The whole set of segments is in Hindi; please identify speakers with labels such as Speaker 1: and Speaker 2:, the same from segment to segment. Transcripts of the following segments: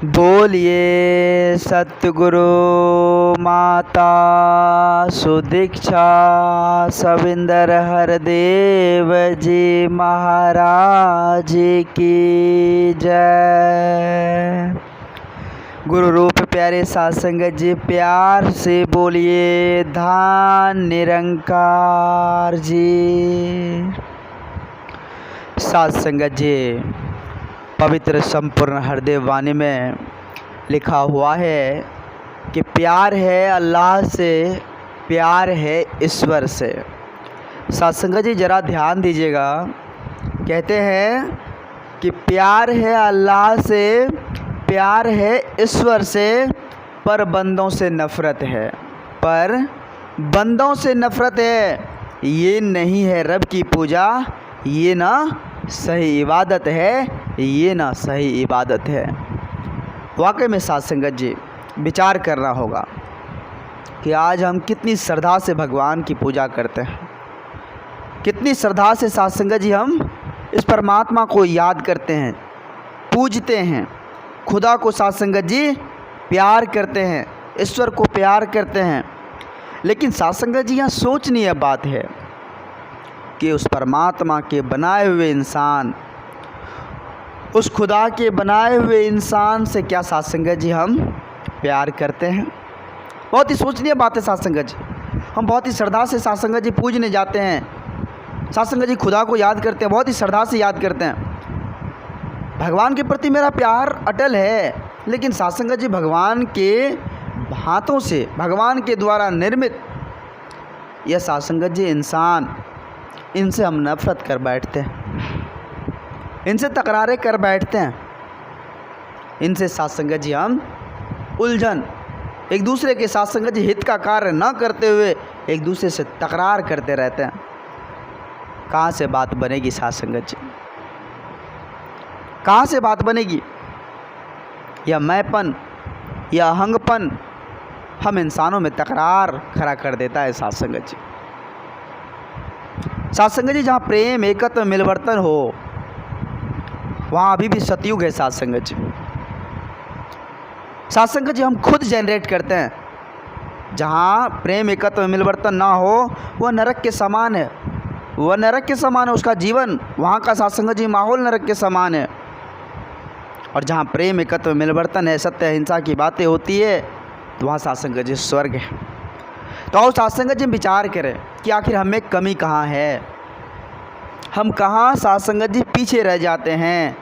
Speaker 1: बोलिए सतगुरु माता सुदीक्षा सविंदर हरदेव जी महाराज की जय। गुरु रूप प्यारे सत्संगत जी, प्यार से बोलिए धान निरंकार जी। सत्संगत जी, पवित्र संपूर्ण हरदेव वाणी में लिखा हुआ है कि प्यार है अल्लाह से, प्यार है ईश्वर से। सत्संगत जी ज़रा ध्यान दीजिएगा, कहते हैं कि प्यार है अल्लाह से, प्यार है ईश्वर से, पर बंदों से नफ़रत है, पर बंदों से नफ़रत है। ये नहीं है रब की पूजा, ये ना सही इबादत है, ये ना सही इबादत है। वाकई में सत्संगत जी विचार करना होगा कि आज हम कितनी श्रद्धा से भगवान की पूजा करते हैं, कितनी श्रद्धा से सत्संगत जी हम इस परमात्मा को याद करते हैं, पूजते हैं, खुदा को सत्संगत जी प्यार करते हैं, ईश्वर को प्यार करते हैं। लेकिन सत्संगत जी यहाँ सोचनीय बात है कि उस परमात्मा के बनाए हुए इंसान, उस खुदा के बनाए हुए इंसान से क्या सत्संगत जी हम प्यार करते हैं? बहुत ही सोचनीय बात है सत्संगत जी। हम बहुत ही श्रद्धा से सत्संगत जी पूजने जाते हैं, सत्संगत जी खुदा को याद करते हैं, बहुत ही श्रद्धा से याद करते हैं। भगवान के प्रति मेरा प्यार अटल है, लेकिन सत्संगत जी भगवान के हाथों से, भगवान के द्वारा निर्मित यह सत्संगत जी इंसान, इनसे हम नफ़रत कर बैठते हैं, इनसे तकरारें कर बैठते हैं, इनसे सत्संगत जी हम उलझन, एक दूसरे के सत्संगत जी हित का कार्य न करते हुए एक दूसरे से तकरार करते रहते हैं। कहाँ से बात बनेगी सत्संगत जी? कहाँ से बात बनेगी? या मैंपन या अहंगपन हम इंसानों में तकरार खड़ा कर देता है सत्संगत जी। सत्संगत जी जहाँ प्रेम एकत्व मिलवर्तन हो, वहाँ अभी भी सतयुग है सत्संगत जी। सत्संगत जी हम खुद जनरेट करते हैं। जहाँ प्रेम एकत्व मिलवर्तन ना हो, वह नरक के समान है, वह नरक के समान है उसका जीवन, वहाँ का सत्संगत जी माहौल नरक के समान है। और जहाँ प्रेम एकत्व मिलवर्तन है, सत्य अहिंसा की बातें होती है, तो वहाँ सत्संगत जी स्वर्ग है। तो आओ सत्संगत जी विचार करें कि आखिर हमें कमी कहाँ है, हम कहाँ सत्संगत जी पीछे रह जाते हैं।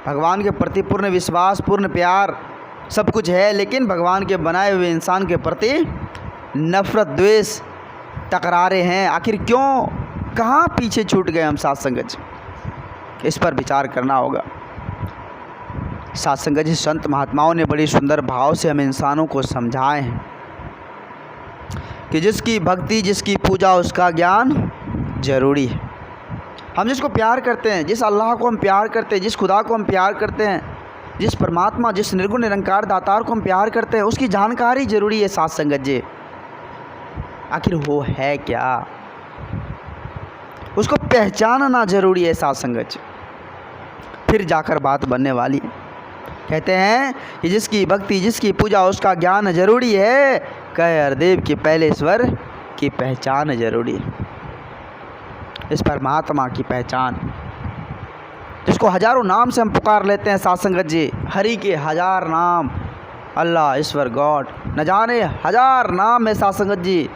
Speaker 1: भगवान के प्रति पूर्ण विश्वास, पूर्ण प्यार सब कुछ है, लेकिन भगवान के बनाए हुए इंसान के प्रति नफ़रत, द्वेष, तकरारें हैं। आखिर क्यों, कहाँ पीछे छूट गए हम सत्संगत जी? इस पर विचार करना होगा। सत्संगत जी संत महात्माओं ने बड़ी सुंदर भाव से हम इंसानों को समझाए हैं कि जिसकी भक्ति, जिसकी पूजा, उसका ज्ञान जरूरी है। हम जिसको प्यार करते हैं, जिस अल्लाह को हम प्यार करते हैं, जिस खुदा को हम प्यार करते हैं, जिस परमात्मा, जिस निर्गुण निरंकार दातार को हम प्यार करते हैं, उसकी जानकारी जरूरी है सत्संगत जी। आखिर वो है क्या, उसको पहचानना जरूरी है सत्संगत जी, फिर जाकर बात बनने वाली है। कहते हैं कि जिसकी भक्ति, जिसकी पूजा, उसका ज्ञान जरूरी है। कहे हरदेव की पहले ईश्वर की पहचान जरूरी है। इस परमात्मा की पहचान, जिसको हजारों नाम से हम पुकार लेते हैं सत्संगत जी, हरि के हजार नाम, अल्लाह, ईश्वर, गॉड, न जाने हजार नाम है सत्संगत जी।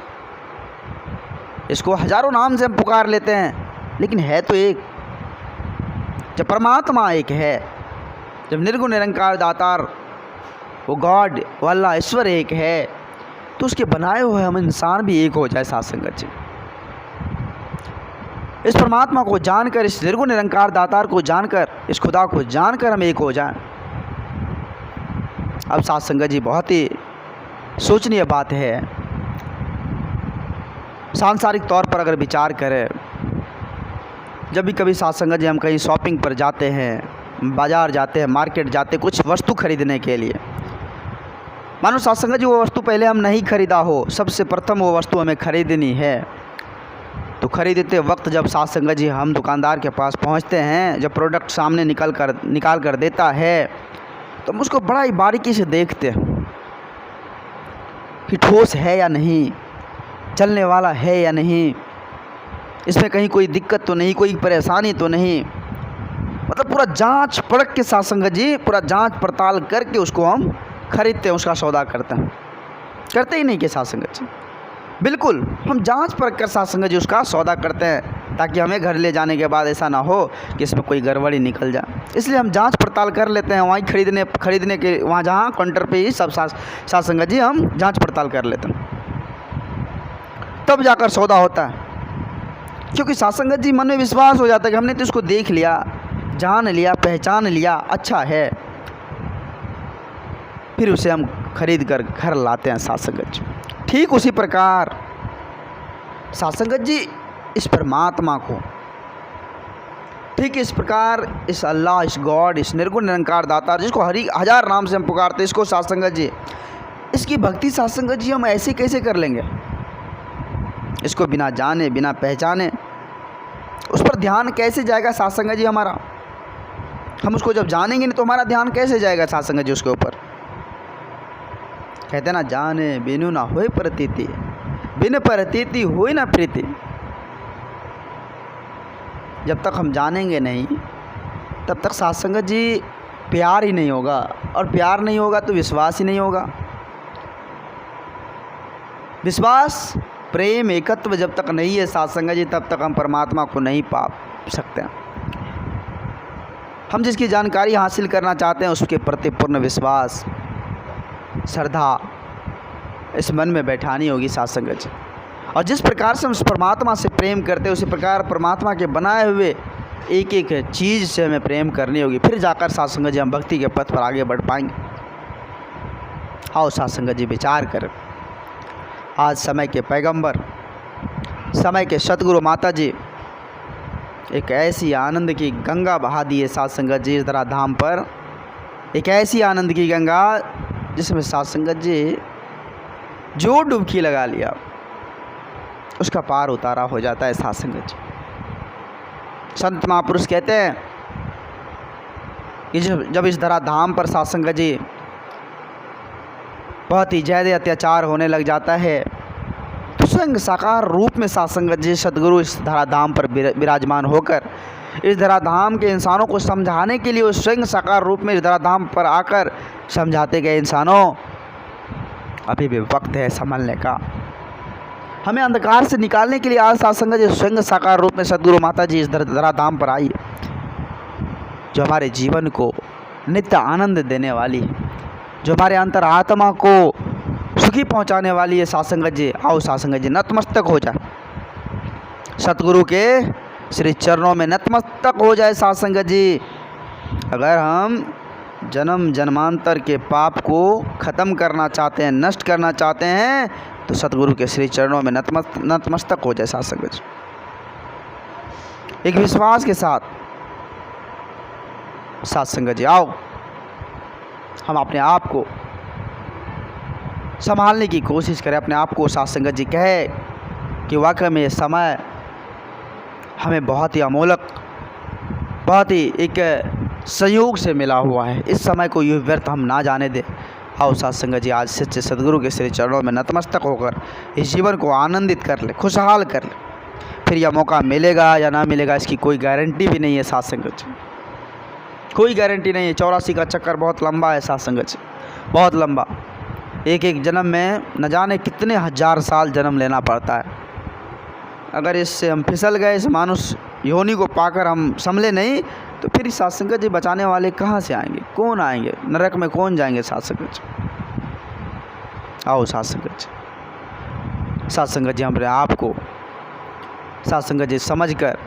Speaker 1: इसको हजारों नाम से हम पुकार लेते हैं, लेकिन है तो एक। जब परमात्मा एक है, जब निर्गुण निरंकार दातार, वो गॉड, वो अल्लाह, ईश्वर एक है, तो उसके बनाए हुए हम इंसान भी एक हो जाए सत्संगत जी। इस परमात्मा को जानकर, इस निर्गुण निरंकार दातार को जानकर, इस खुदा को जानकर हम एक हो जाएं। अब सत्संगत जी बहुत ही सोचनीय बात है। सांसारिक तौर पर अगर विचार करें, जब भी कभी सत्संगत जी हम कहीं शॉपिंग पर जाते हैं, बाज़ार जाते हैं, मार्केट जाते हैं कुछ वस्तु खरीदने के लिए, मानो सत्संगत जी वो वस्तु पहले हम नहीं खरीदा हो, सबसे प्रथम वो वस्तु हमें खरीदनी है। तो खरीदते वक्त जब सत्संगत जी हम दुकानदार के पास पहुंचते हैं, जब प्रोडक्ट सामने निकाल कर देता है, तो हम उसको बड़ा ही बारीकी से देखते हैं कि ठोस है या नहीं, चलने वाला है या नहीं, इसमें कहीं कोई दिक्कत तो नहीं, कोई परेशानी तो नहीं। मतलब पूरा जांच परख के साथ संगत जी, पूरा जांच पड़ताल करके उसको हम खरीदते हैं, उसका सौदा करते हैं। करते ही नहीं कि साथ संगत जी, बिल्कुल हम जांच परख कर साथ संगत जी उसका सौदा करते हैं, ताकि हमें घर ले जाने के बाद ऐसा ना हो कि इसमें कोई गड़बड़ी निकल जाए। इसलिए हम जांच पड़ताल कर लेते हैं, वहीं खरीदने के वहाँ जहाँ काउंटर पे ही सब साथ संगत जी हम जांच पड़ताल कर लेते हैं, तब जाकर सौदा होता है। क्योंकि साथ संगत जी मन में विश्वास हो जाता है कि हमने तो इसको देख लिया, जान लिया, पहचान लिया, अच्छा है, फिर उसे हम खरीद कर घर लाते हैं साथ संगत जी। ठीक उसी प्रकार साथ संगत जी इस परमात्मा को, ठीक इस प्रकार इस अल्लाह, इस गॉड, इस निर्गुण निरंकार दाता, जिसको हजार नाम से हम पुकारते हैं, इसको साथ संगत जी, इसकी भक्ति साथ संगत जी हम ऐसे कैसे कर लेंगे? इसको बिना जाने बिना पहचाने उस पर ध्यान कैसे जाएगा साथ संगत जी हमारा? हम उसको जब जानेंगे नहीं तो हमारा ध्यान कैसे जाएगा साथ संगत जी उसके ऊपर? कहते ना, जाने बिनु ना होए प्रतीति, बिन प्रतीति होए ना प्रीति। जब तक हम जानेंगे नहीं तब तक साथ संगत जी प्यार ही नहीं होगा, और प्यार नहीं होगा तो विश्वास ही नहीं होगा। विश्वास, प्रेम, एकत्व जब तक नहीं है साथ संगत जी, तब तक हम परमात्मा को नहीं पा सकते हैं। हम जिसकी जानकारी हासिल करना चाहते हैं उसके प्रति पूर्ण विश्वास, श्रद्धा इस मन में बैठानी होगी साथ संगत जी। और जिस प्रकार से हम उस परमात्मा से प्रेम करते हैं, उसी प्रकार परमात्मा के बनाए हुए एक एक चीज़ से हमें प्रेम करनी होगी, फिर जाकर साथ संगत जी हम भक्ति के पथ पर आगे बढ़ पाएंगे। आओ साथ संगत जी विचार कर, आज समय के पैगंबर, समय के सतगुरु माता जी एक ऐसी आनंद की गंगा बहा दी है साथ संगत जी इस धराधाम पर, एक ऐसी आनंद की गंगा जिसमें साथ संगत जी जो डुबकी लगा लिया उसका पार उतारा हो जाता है साथ संगत जी। संत महापुरुष कहते हैं कि जब इस धराधाम पर साथ संगत जी बहुत ही ज़्यादा अत्याचार होने लग जाता है, तो स्वयं साकार रूप में साथ संगत जी सदगुरु इस धराधाम पर विराजमान होकर इस धराधाम के इंसानों को समझाने के लिए वो स्वयं साकार रूप में इस धराधाम पर आकर समझाते गए, इंसानों अभी भी वक्त है संभलने का, हमें अंधकार से निकालने के लिए आज साथ संगत जी स्वयं साकार रूप में सदगुरु माता जी इस धराधाम पर आई, जो हमारे जीवन को नित्य आनंद देने वाली है, जो हमारे अंतर आत्मा को सुखी पहुंचाने वाली है साथ संगत जी। आओ साथ संगत जी नतमस्तक हो जाए, सतगुरु के श्री चरणों में नतमस्तक हो जाए साथ संगत जी। अगर हम जन्म जन्मांतर के पाप को ख़त्म करना चाहते हैं, नष्ट करना चाहते हैं, तो सतगुरु के श्री चरणों में नतमस्तक हो जाए साथ संगत जी। एक विश्वास के साथ संगत जी आओ हम अपने आप को संभालने की कोशिश करें, अपने आप को साथ संगत जी कहे कि वाकई में ये समय हमें बहुत ही अमोलक, बहुत ही एक संयोग से मिला हुआ है, इस समय को यूँ व्यर्थ हम ना जाने दें। आओ साथ संगत जी आज सच्चे सदगुरु के श्री चरणों में नतमस्तक होकर इस जीवन को आनंदित कर ले, खुशहाल कर ले। फिर यह मौका मिलेगा या ना मिलेगा इसकी कोई गारंटी भी नहीं है साथ संगत जी, कोई गारंटी नहीं है। 84 का चक्कर बहुत लंबा है साथ संगत जी, बहुत लंबा। एक एक जन्म में न जाने कितने हजार साल जन्म लेना पड़ता है। अगर इससे हम फिसल गए, इस मानुष योनि को पाकर हम संभले नहीं, तो फिर साथ संगत जी बचाने वाले कहाँ से आएंगे, कौन आएंगे, नरक में कौन जाएंगे साथ संगत जी। आओ साथ संगत जी अपने आप को साथ संगत जी समझ कर,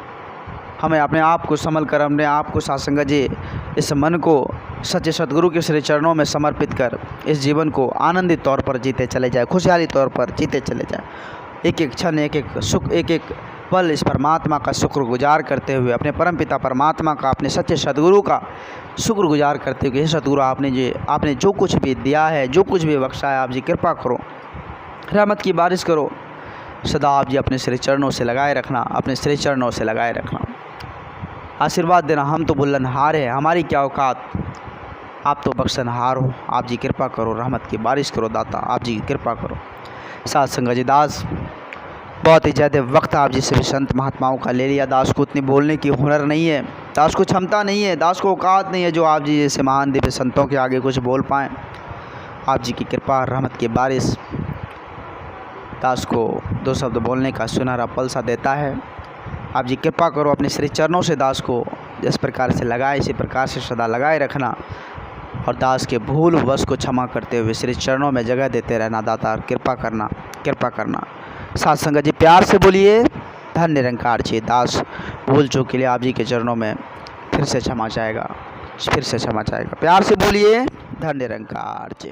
Speaker 1: हमें अपने आप को संभल कर, अपने आप को साथ संगत जी इस मन को सच्चे सतगुरु के श्री चरणों में समर्पित कर इस जीवन को आनंदित तौर पर जीते चले जाए, खुशहाली तौर पर जीते चले जाए। एक एक क्षण, एक एक सुख, एक एक पल इस परमात्मा का शुक्रगुजार करते हुए, अपने परमपिता परमात्मा का, अपने सच्चे सतगुरु का शुक्रगुजार करते हुए, हे सतगुरु आपने जो कुछ भी दिया है, जो कुछ भी बख्शा है, आप जी कृपा करो, रहमत की बारिश करो, सदा आप जी अपने श्री चरणों से लगाए रखना, अपने श्री चरणों से लगाए रखना, आशीर्वाद देना। हम तो बुलंदहार हैं, हमारी क्या औकात, आप तो बख्शनहार हो, आप जी कृपा करो, रहमत की बारिश करो दाता, आप जी कृपा करो। साथ संगत जी दास बहुत ही ज़्यादा वक्त आप जी सभी संत महात्माओं का ले लिया। दास को उतनी बोलने की हुनर नहीं है, दास को क्षमता नहीं है, दास को औकात नहीं है जो आप जी जैसे महान दिव्य संतों के आगे कुछ बोल पाएँ। आप जी की कृपा रहमत की बारिश दास को दो शब्द बोलने का सुनहरा पल सा देता है। आप जी कृपा करो, अपने श्री चरणों से दास को जिस प्रकार से लगाए इसी प्रकार से सदा लगाए रखना और दास के भूल वश को क्षमा करते हुए श्री चरणों में जगह देते रहना दाता, कृपा करना, कृपा करना। साथ संगत जी प्यार से बोलिए धन निरंकार जी। दास भूल चूक के लिए आप जी के चरणों में फिर से क्षमा चाहेगा, फिर से क्षमा चाहेगा। प्यार से बोलिए धन निरंकार जी।